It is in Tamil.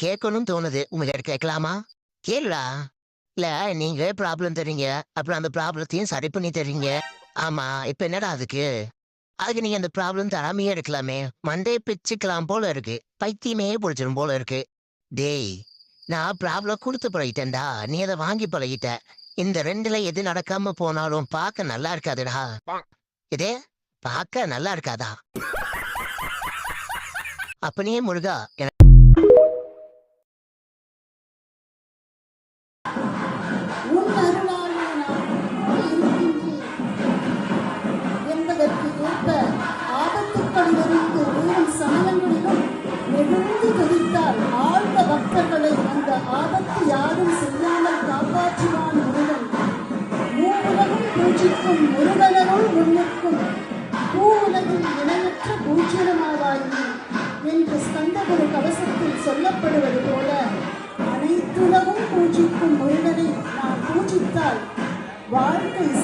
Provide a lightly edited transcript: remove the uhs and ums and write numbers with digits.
கேட்கணும்னு தோணுது. உங்ககிட்ட கேட்கலாமா? கேளுடா. இல்ல நீங்க ப்ராப்ளம் தர்றீங்க. அப்புறம் அந்த ப்ராப்ளத்தையும் சரி பண்ணி தர்றீங்க. ஆமா, இப்ப என்னடா அதுக்கு? அதுக்கு நீங்க அந்த ப்ராப்ளம் தராமயே இருக்கலாமே. மண்டைய பிச்சுக்கலாம் போல இருக்கு. பைத்தியமே புடிச்சிரும் போல இருக்கு. டேய், நான் ப்ராப்ளம் குடுத்து பழகிட்டேன்டா. நீ அத வாங்கி பழகிட்ட. இந்த 2ல எது நடக்காம போனாலும் பார்க்க நல்லா இருக்காதுடா. இதே பார்க்க நல்லா இருக்காதா? அப்பனே முருகா உன் அருளாலே நான் இருக்கின்றேன் என்பதற்கு ஏற்ப ஆபத்துக்களிலிருந்து வேறும் சமயங்களிலும் நெகிழ்ந்து துதித்தால் ஆழ்ந்த பக்தர்களை அந்த ஆபத்து யாரும் செய்யாமல் காப்பாற்றுவான் முருகன். மூவுலகும் பூஜிக்கும் முருகனருள் முன்னிற்கும் பூவுலகில் இணையற்ற பூஜ்யமாவாயினே என்று ஸ்கந்தகுரு கவசத்தில் சொல்லப்படுவது போல அனைத்துலகும் பூஜிக்கும் முருகனை நாம் பூஜித்தால் வாழ்க்கை